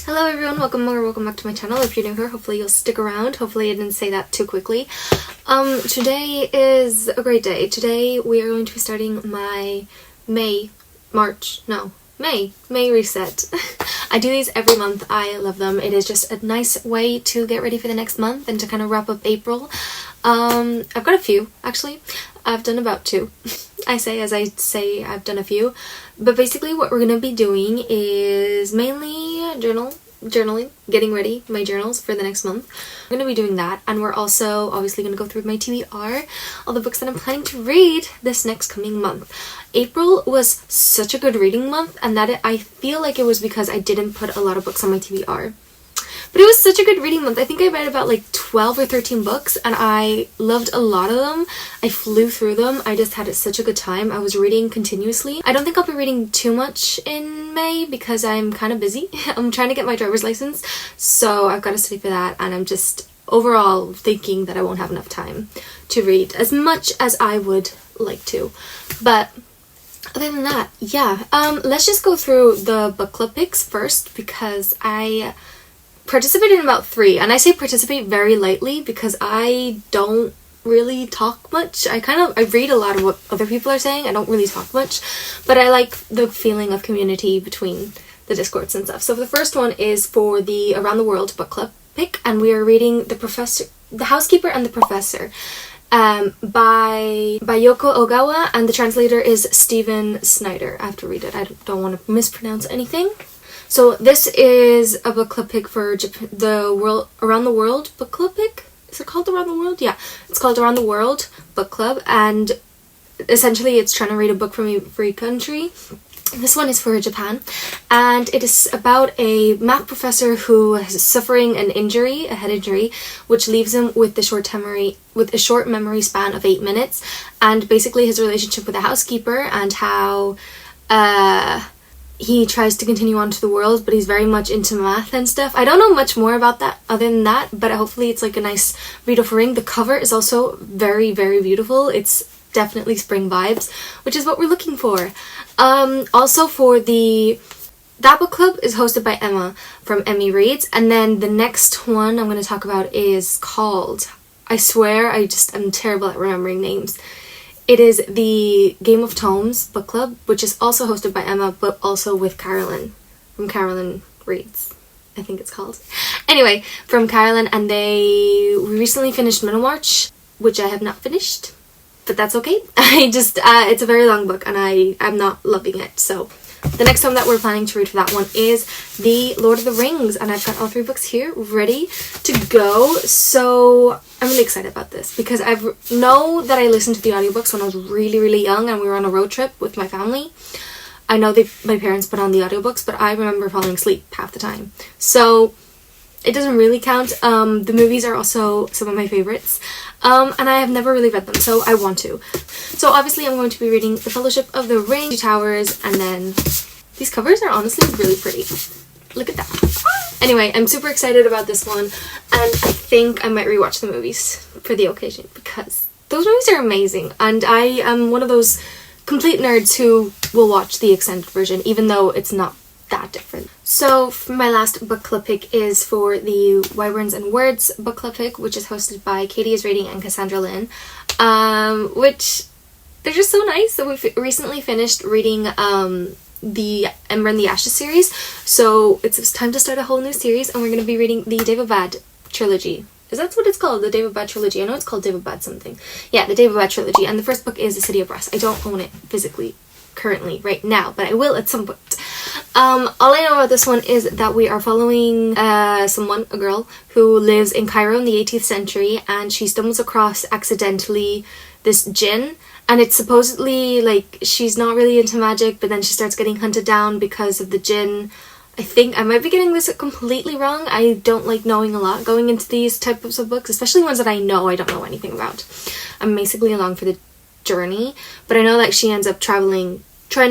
Hello everyone, welcome back to my channel. If you're new here, hopefully you'll stick around. Hopefully I didn't say that too quickly. Today is a great day. Today we are going to be starting my May reset. I do these every month. I love them. It is just a nice way to get ready for the next month and to kind of wrap up April. I've got a few, actually. I've done about two. I say I've done a few. But basically what we're going to be doing is mainly journaling, getting ready my journals for the next month. We're going to be doing that, and we're also obviously going to go through my TBR, all the books that I'm planning to read this next coming month. April was such a good reading month, and I feel like it was because I didn't put a lot of books on my TBR. But it was such a good reading month. I think I read about like 12 or 13 books and I loved a lot of them. I flew through them. I just had such a good time. I was reading continuously. I don't think I'll be reading too much in May because I'm kind of busy. I'm trying to get my driver's license, so I've got to study for that, and I'm just overall thinking that I won't have enough time to read as much as I would like to. But other than that, yeah. Let's just go through the book club picks first because I participated in about 3, and I say participate very lightly because I don't really talk much. I read a lot of what other people are saying. I don't really talk much, but I like the feeling of community between the discords and stuff. So the first one is for the Around the World book club pick, and we are reading The Housekeeper and the Professor by Yoko Ogawa, and the translator is Stephen Snyder. I have to read it. I don't want to mispronounce anything. So this is a book club pick for Around the World book club pick. Is it called Around the World? Yeah, it's called Around the World book club, and essentially it's trying to read a book from every country. This one is for Japan, and it is about a math professor who is suffering a head injury, which leaves him with a short memory span of 8 minutes, and basically his relationship with the housekeeper and how he tries to continue on to the world, but he's very much into math and stuff. I don't know much more about that other than that, but hopefully it's like a nice read of ring. The cover is also very, very beautiful. It's definitely spring vibes, which is what we're looking for. Also for that book club is hosted by Emma from Emmy Reads, and then the next one I'm going to talk about is called, I swear I'm terrible at remembering names. It is the Game of Tomes book club, which is also hosted by Emma, but also with Carolyn from Carolyn Reads, I think it's called. Anyway, from Carolyn, and we recently finished Middlemarch, which I have not finished, but that's okay. It's a very long book, and I'm not loving it. So the next one that we're planning to read for that one is The Lord of the Rings, and I've got all 3 books here ready to go. So I'm really excited about this because I know that I listened to the audiobooks when I was really, really young and we were on a road trip with my family. I know my parents put on the audiobooks, but I remember falling asleep half the time. So it doesn't really count. The movies are also some of my favorites. And I have never really read them, so I want to. So obviously I'm going to be reading The Fellowship of the Ring, Two Towers, and then these covers are honestly really pretty. Look at that. Anyway, I'm super excited about this one, and I think I might rewatch the movies for the occasion because those movies are amazing, and I am one of those complete nerds who will watch the extended version even though it's not that different. So my last book club pick is for the Wyverns and Words book club pick, which is hosted by Katie is Reading and Cassandra Lynn, which they're just so nice. So we recently finished reading the Ember and the Ashes series, so it's time to start a whole new series, and we're going to be reading the David Bad trilogy. Is that what it's called? The David Bad trilogy. I know it's called David Bad something. Yeah, the David Bad trilogy, and the first book is The City of Brass. I don't own it physically currently right now, but I will at some point. All I know about this one is that we are following a girl who lives in Cairo in the 18th century, and she stumbles across accidentally this jinn, and it's supposedly like she's not really into magic, but then she starts getting hunted down because of the jinn. I think I might be getting this completely wrong. I don't like knowing a lot going into these types of books, especially ones that I don't know anything about. I'm basically along for the journey, but I know that she ends up trying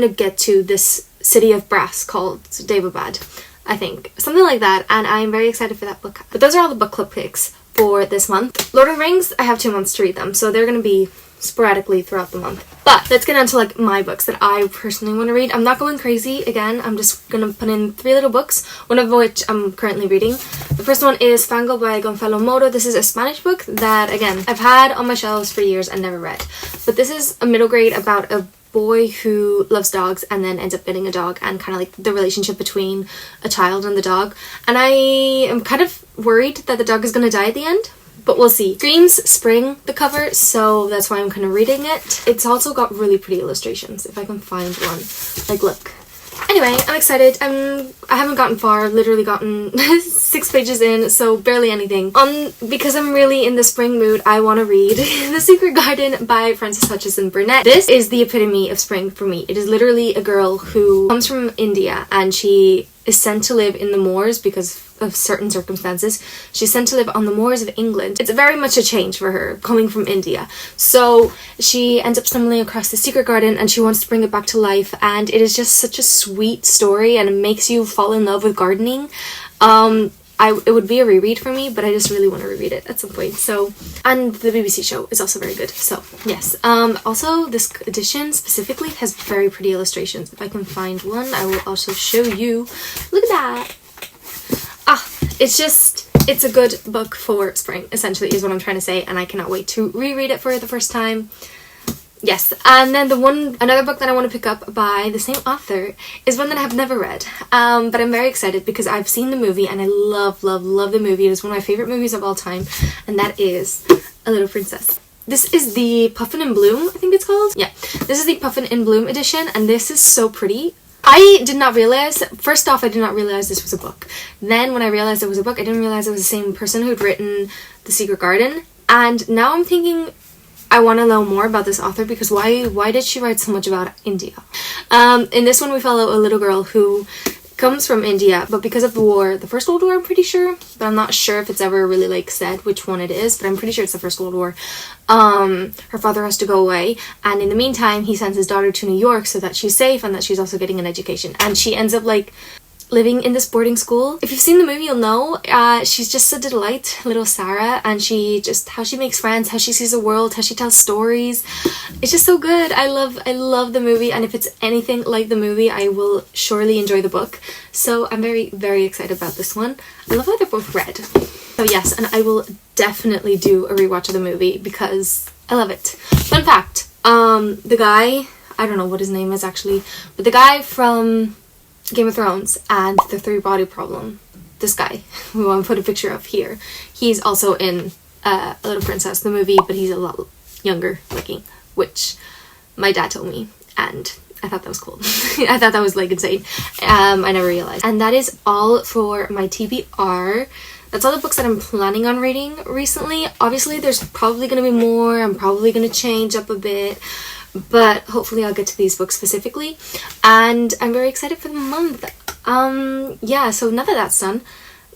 to get to this city of brass called Daevabad, I think. Something like that, and I'm very excited for that book. But those are all the book club picks for this month. Lord of the Rings, I have 2 months to read them, so they're going to be sporadically throughout the month. But let's get on to like my books that I personally want to read. I'm not going crazy again. I'm just gonna put in 3 little books, one of which I'm currently reading. The first one is Fango by Gonzalo Moro. This is a Spanish book that, again, I've had on my shelves for years and never read. But this is a middle grade about a boy who loves dogs and then ends up getting a dog, and kind of like the relationship between a child and the dog. And I am kind of worried that the dog is going to die at the end, but we'll see. Screams Spring, the cover, so that's why I'm kind of reading it. It's also got really pretty illustrations, if I can find one. Like, look. Anyway, I'm excited. I haven't gotten far, literally gotten 6 pages in, so barely anything. Because I'm really in the spring mood, I want to read The Secret Garden by Frances Hutcheson Burnett. This is the epitome of spring for me. It is literally a girl who comes from India, and she is sent to live in the moors because of certain circumstances. She's sent to live on the moors of England. It's very much a change for her coming from India. So she ends up stumbling across the secret garden and she wants to bring it back to life, and it is just such a sweet story and it makes you fall in love with gardening. It would be a reread for me, but I just really want to reread it at some point. So, and the BBC show is also very good. So, yes. Also, this edition specifically has very pretty illustrations. If I can find one, I will also show you. Look at that. It's a good book for spring, essentially, is what I'm trying to say, and I cannot wait to reread it for the first time. Yes, and then another book that I want to pick up by the same author is one that I have never read, but I'm very excited because I've seen the movie and I love, love, love the movie. It is one of my favorite movies of all time, and that is A Little Princess. This is the Puffin and Bloom, I think it's called. Yeah, this is the Puffin and Bloom edition, and this is so pretty. I did not realize, first off, I did not realize this was a book. Then when I realized it was a book, I didn't realize it was the same person who'd written The Secret Garden. And now I'm thinking I want to know more about this author, because why did she write so much about India? In this one we follow a little girl who comes from India, but because of the war, the First World War, I'm pretty sure, but I'm not sure if it's ever really like said which one it is, but I'm pretty sure it's the First World War. Her father has to go away, and in the meantime he sends his daughter to New York so that she's safe and that she's also getting an education, and she ends up like living in this boarding school. If you've seen the movie, you'll know she's just a delight, little Sarah, and how she makes friends, how she sees the world, how she tells stories. It's just so good. I love the movie, and if it's anything like the movie, I will surely enjoy the book. So I'm very, very excited about this one. I love how they're both red. So yes, and I will definitely do a rewatch of the movie because I love it. Fun fact, the guy, I don't know what his name is actually, but the guy from Game of Thrones and The 3-Body Problem, this guy who I put a picture of here, he's also in A Little Princess, the movie, but he's a lot younger looking, which my dad told me, and I thought that was cool. I thought that was like insane. I never realized. And that is all for my TBR. That's all the books that I'm planning on reading recently. Obviously there's probably going to be more. I'm probably going to change up a bit, but hopefully I'll get to these books specifically, and I'm very excited for the month. Yeah, so now that that's done,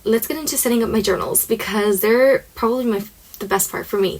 let's get into setting up my journals, because they're probably the best part for me.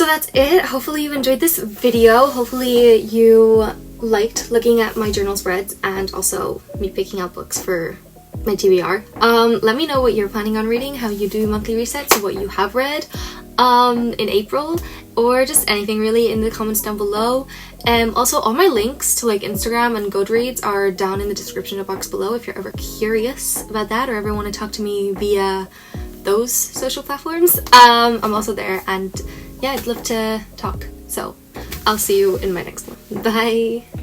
that's it. Hopefully you enjoyed this video. Hopefully you liked looking at my journal spreads and also me picking out books for my TBR. Let me know what you're planning on reading, how you do monthly resets, what you have read in April, or just anything really in the comments down below. Also, all my links to like Instagram and Goodreads are down in the description box below if you're ever curious about that or ever want to talk to me via those social platforms. I'm also there, and yeah, I'd love to talk. So I'll see you in my next one. Bye!